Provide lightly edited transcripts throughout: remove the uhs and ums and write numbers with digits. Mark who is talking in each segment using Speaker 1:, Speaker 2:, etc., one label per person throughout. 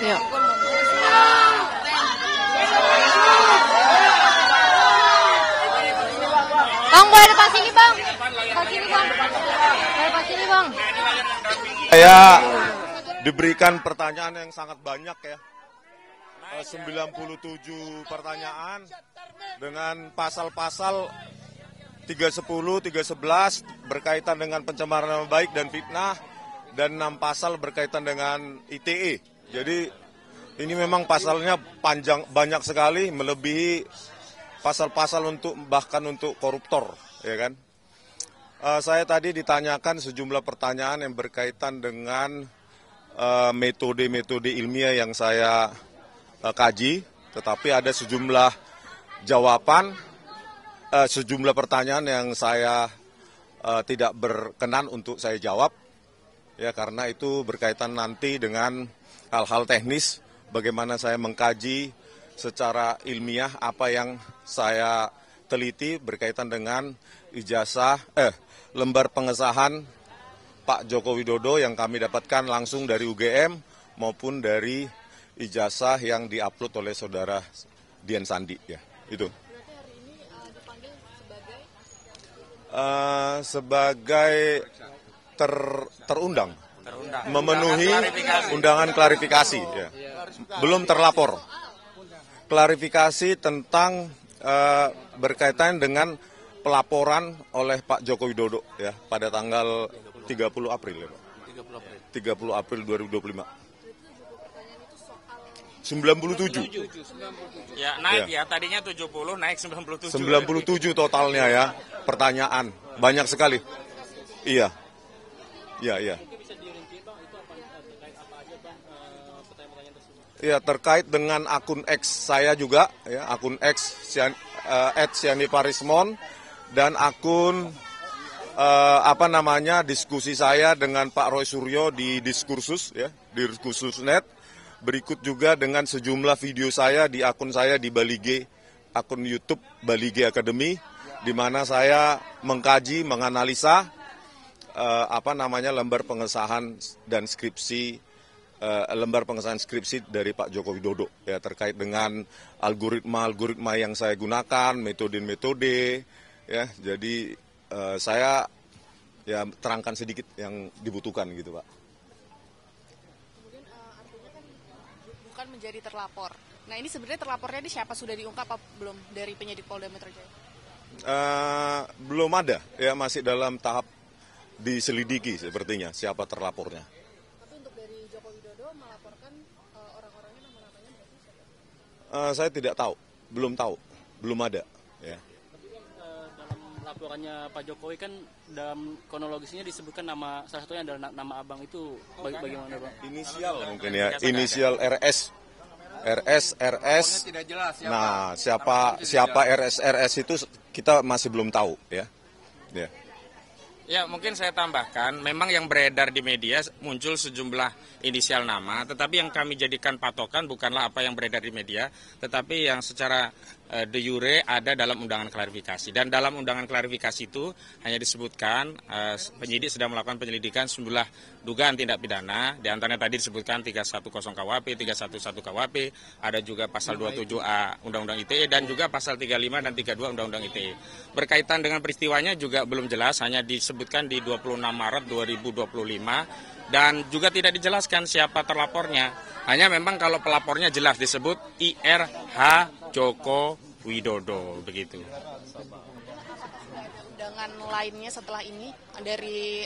Speaker 1: Ya. Bang, boleh depan sini, Bang. Depan sini, Bang. Boleh depan sini, Bang.
Speaker 2: Saya diberikan pertanyaan yang sangat banyak ya. 97 pertanyaan dengan pasal-pasal 310, 311 berkaitan dengan pencemaran nama baik dan fitnah, dan 6 pasal berkaitan dengan ITE. Jadi ini memang pasalnya panjang, banyak sekali, melebihi pasal-pasal untuk bahkan untuk koruptor, ya kan? Saya tadi ditanyakan sejumlah pertanyaan yang berkaitan dengan metode-metode ilmiah yang saya kaji, tetapi ada sejumlah jawaban, sejumlah pertanyaan yang saya tidak berkenan untuk saya jawab, ya karena itu berkaitan nanti dengan hal-hal teknis, bagaimana saya mengkaji secara ilmiah apa yang saya teliti berkaitan dengan ijazah, lembar pengesahan Pak Joko Widodo yang kami dapatkan langsung dari UGM maupun dari ijazah yang diupload oleh saudara Dian Sandi, ya itu.
Speaker 1: Berarti hari ini dipanggil
Speaker 2: sebagai terundang, memenuhi undangan klarifikasi, ya. Belum terlapor. Klarifikasi tentang berkaitan dengan pelaporan oleh Pak Joko Widodo, ya, pada tanggal 30 April, ya, Pak. 30 April 2025. 97.
Speaker 3: Ya, naik ya. Tadinya 70, naik 97.
Speaker 2: 97 totalnya ya, pertanyaan. Banyak sekali. Iya. Iya, iya. Ya, terkait dengan akun X saya juga, ya, akun X @sianiparismon dan akun diskusi saya dengan Pak Roy Suryo di Diskursus, ya, di Diskursus.net. Berikut juga dengan sejumlah video saya di akun saya di Balige, akun YouTube Balige Academy, di mana saya mengkaji, menganalisa lembar pengesahan dan skripsi, lembar pengesahan skripsi dari Pak Joko Widodo, ya, terkait dengan algoritma yang saya gunakan, metode-metode, ya. Jadi saya ya terangkan sedikit yang dibutuhkan gitu, Pak.
Speaker 1: bukan menjadi terlapor. Nah, ini sebenarnya terlapornya ini siapa, sudah diungkap apa belum dari penyidik Polda Metro Jaya?
Speaker 2: Belum ada, ya, masih dalam tahap diselidiki sepertinya siapa terlapornya.
Speaker 1: Tapi untuk dari Joko Widodo melaporkan orang-orangnya, nama-namanya berarti siapa?
Speaker 2: Saya tidak tahu, belum ada, ya.
Speaker 4: Tapi kan dalam laporannya Pak Jokowi kan dalam kronologisnya disebutkan nama, salah satunya adalah nama abang itu, bagaimana, Bang?
Speaker 2: Inisial mungkin ya, inisial RS.
Speaker 5: Tidak jelas siapa.
Speaker 2: Nah, siapa RS itu kita masih belum tahu, ya. Ya.
Speaker 3: Ya, mungkin saya tambahkan, memang yang beredar di media muncul sejumlah inisial nama, tetapi yang kami jadikan patokan bukanlah apa yang beredar di media, tetapi yang secara de jure ada dalam undangan klarifikasi. Dan dalam undangan klarifikasi itu hanya disebutkan penyidik sedang melakukan penyelidikan sejumlah dugaan tindak pidana, di antaranya tadi disebutkan 310 KUHP, 311 KUHP, ada juga pasal 27A Undang-Undang ITE, dan juga pasal 35 dan 32 Undang-Undang ITE. Berkaitan dengan peristiwanya juga belum jelas, hanya disebutkan di 26 Maret 2025, dan juga tidak dijelaskan siapa terlapornya. Hanya memang kalau pelapornya jelas disebut IRH Joko Widodo, begitu.
Speaker 1: Undangan lainnya setelah ini dari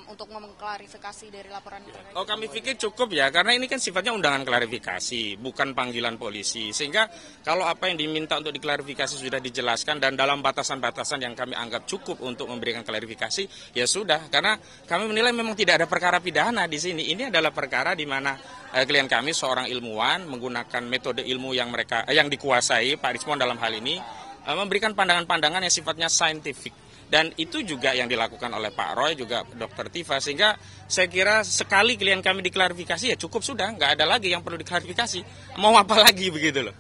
Speaker 1: untuk mengklarifikasi dari laporan itu?
Speaker 3: Oh, kami pikir cukup ya, karena ini kan sifatnya undangan klarifikasi, bukan panggilan polisi. Sehingga kalau apa yang diminta untuk diklarifikasi sudah dijelaskan dan dalam batasan-batasan yang kami anggap cukup untuk memberikan klarifikasi, ya sudah. Karena kami menilai memang tidak ada perkara pidana di sini. Ini adalah perkara di mana klien kami seorang ilmuwan menggunakan metode ilmu yang dikuasai, Pak Rismon dalam hal ini, memberikan pandangan-pandangan yang sifatnya saintifik. Dan itu juga yang dilakukan oleh Pak Roy, juga Dr. Tifa, sehingga saya kira sekali klien kami diklarifikasi ya cukup sudah, nggak ada lagi yang perlu diklarifikasi. Mau apa lagi begitu loh.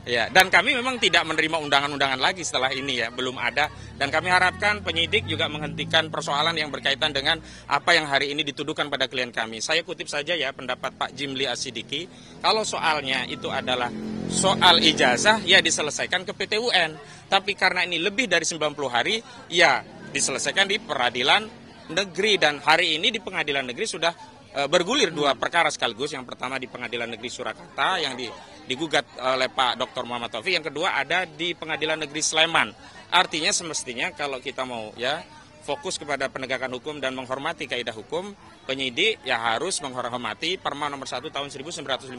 Speaker 3: Ya, dan kami memang tidak menerima undangan-undangan lagi setelah ini ya, belum ada. Dan kami harapkan penyidik juga menghentikan persoalan yang berkaitan dengan apa yang hari ini dituduhkan pada klien kami. Saya kutip saja ya pendapat Pak Jimli Asidiki, kalau soalnya itu adalah soal ijazah, ya diselesaikan ke PT UN. Tapi karena ini lebih dari 90 hari, ya diselesaikan di peradilan negeri. Dan hari ini di pengadilan negeri sudah bergulir dua perkara sekaligus. Yang pertama di Pengadilan Negeri Surakarta yang digugat oleh Pak Dr. Muhammad Taufik. Yang kedua ada di Pengadilan Negeri Sleman. Artinya semestinya kalau kita mau ya fokus kepada penegakan hukum dan menghormati kaidah hukum, penyidik ya harus menghormati Perma nomor 1 tahun 1956,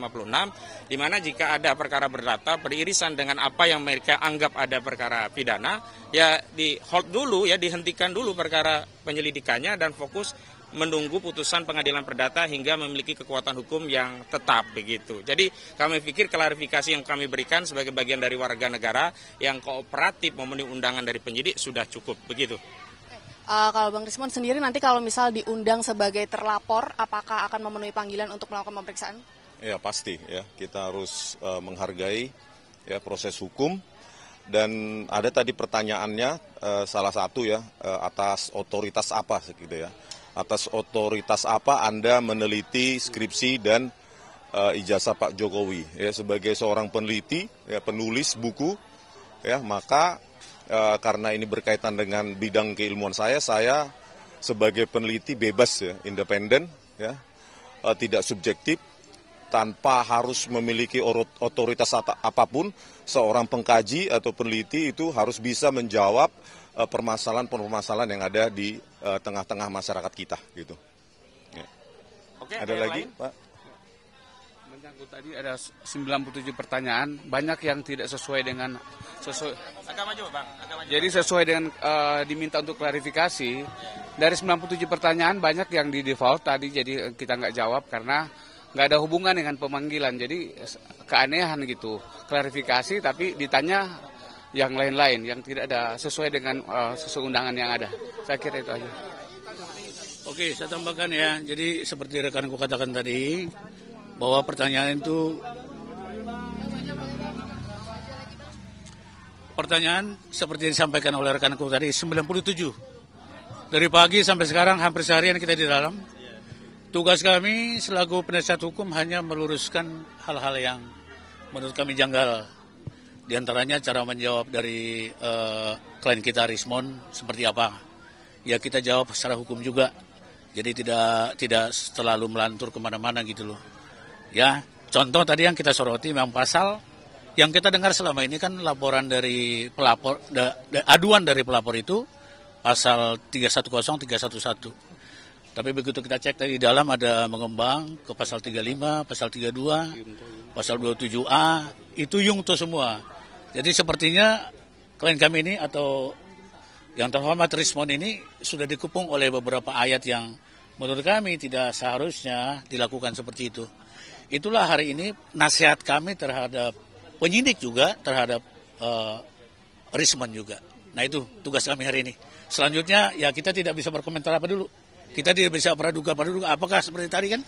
Speaker 3: di mana jika ada perkara berdata beririsan dengan apa yang mereka anggap ada perkara pidana, ya di hold dulu, ya dihentikan dulu perkara penyelidikannya dan fokus menunggu putusan pengadilan perdata hingga memiliki kekuatan hukum yang tetap begitu. Jadi kami pikir klarifikasi yang kami berikan sebagai bagian dari warga negara yang kooperatif memenuhi undangan dari penyidik sudah cukup begitu.
Speaker 1: Kalau Bang Rismon sendiri nanti kalau misal diundang sebagai terlapor, apakah akan memenuhi panggilan untuk melakukan pemeriksaan?
Speaker 2: Ya pasti ya, kita harus menghargai ya proses hukum. Dan ada tadi pertanyaannya salah satu ya, atas otoritas apa gitu ya. Atas otoritas apa Anda meneliti skripsi dan ijazah Pak Jokowi ya, sebagai seorang peneliti ya, penulis buku ya, maka karena ini berkaitan dengan bidang keilmuan saya sebagai peneliti bebas ya, independen ya, tidak subjektif, tanpa harus memiliki otoritas apapun. Seorang pengkaji atau peneliti itu harus bisa menjawab permasalahan-permasalahan yang ada di tengah-tengah masyarakat kita gitu. Ya.
Speaker 3: Oke,
Speaker 2: ada lagi, lain? Pak?
Speaker 5: Menyangkut tadi ada 97 pertanyaan, banyak yang tidak sesuai dengan
Speaker 3: Agak maju, Bang.
Speaker 5: Jadi sesuai dengan diminta untuk klarifikasi. Dari 97 pertanyaan banyak yang di default tadi, jadi kita nggak jawab karena nggak ada hubungan dengan pemanggilan. Jadi keanehan gitu, klarifikasi tapi ditanya yang lain-lain yang tidak ada sesuai dengan sesuai undangan yang ada. Saya kira itu aja.
Speaker 6: Oke, saya tambahkan ya. Jadi seperti rekanku katakan tadi, bahwa pertanyaan seperti yang disampaikan oleh rekanku tadi 97. Dari pagi sampai sekarang hampir seharian kita di dalam. Tugas kami selaku penasihat hukum hanya meluruskan hal-hal yang menurut kami janggal. Di antaranya cara menjawab dari klien kita Rismon seperti apa. Ya kita jawab secara hukum juga. Jadi tidak terlalu melantur kemana-mana gitu loh. Ya, contoh tadi yang kita soroti memang pasal yang kita dengar selama ini kan laporan dari pelapor, aduan dari pelapor itu pasal 310, 311. Tapi begitu kita cek tadi di dalam ada mengembang ke pasal 35, pasal 32, pasal 27A, itu yungto semua. Jadi sepertinya klien kami ini atau yang terhormat Rismon ini sudah dikepung oleh beberapa ayat yang menurut kami tidak seharusnya dilakukan seperti itu. Itulah hari ini nasihat kami terhadap penyidik juga, terhadap Rismon juga. Nah itu tugas kami hari ini. Selanjutnya ya kita tidak bisa berkomentar apa dulu. Kita tidak bisa praduga apakah seperti tadi kan?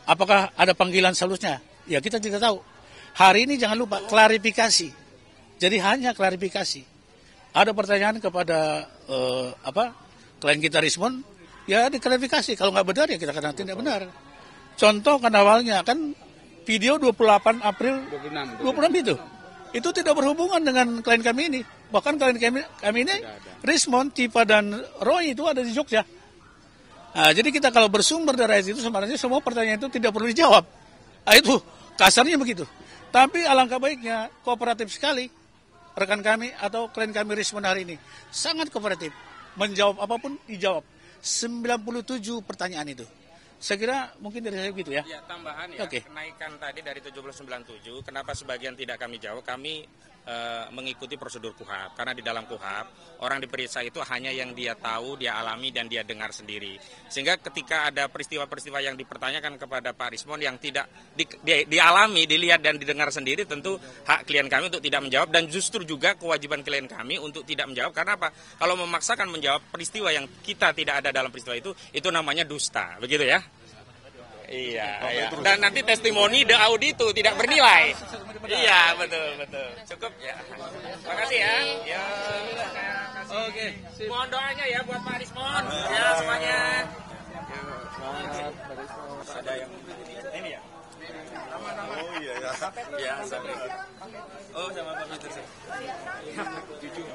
Speaker 6: Apakah ada panggilan selanjutnya? Ya kita tidak tahu. Hari ini jangan lupa klarifikasi. Jadi hanya klarifikasi. Ada pertanyaan kepada klien kita Rismon, ya diklarifikasi. Kalau nggak benar ya kita katakan tidak benar. Contoh kan awalnya kan video 28 April 26 itu. Itu tidak berhubungan dengan klien kami ini. Bahkan klien kami ini Rismon, Tipa dan Roy itu ada di Jogja. Nah, jadi kita kalau bersumber dari itu sebenarnya semua pertanyaan itu tidak perlu dijawab. Nah, itu kasarnya begitu. Tapi alangkah baiknya kooperatif sekali rekan kami atau klien kami Rismon hari ini. Sangat kooperatif. Menjawab apapun dijawab. 97 pertanyaan itu. Saya kira mungkin dari saya begitu ya.
Speaker 3: Ya, tambahan ya, kenaikan tadi dari 1797, kenapa sebagian tidak kami jawab, kami mengikuti prosedur KUHAP. Karena di dalam KUHAP, orang diperiksa itu hanya yang dia tahu, dia alami, dan dia dengar sendiri. Sehingga ketika ada peristiwa-peristiwa yang dipertanyakan kepada Pak Rismon yang tidak dialami, dilihat dan didengar sendiri, tentu hak klien kami untuk tidak menjawab, dan justru juga kewajiban klien kami untuk tidak menjawab. Karena apa? Kalau memaksakan menjawab peristiwa yang kita tidak ada dalam peristiwa itu namanya dusta. Begitu ya? Iya, iya. Dan nanti testimoni de auditu tidak bernilai. Iya, betul, betul. Cukup ya. Terima kasih ya. Ya. Oke. Mohon doanya ya buat Pak Rismon. Ya semuanya. Ada yang ini ya.
Speaker 2: Oh iya ya.
Speaker 3: Ya, sampai. Oh, sama Pak Peter. Jujur.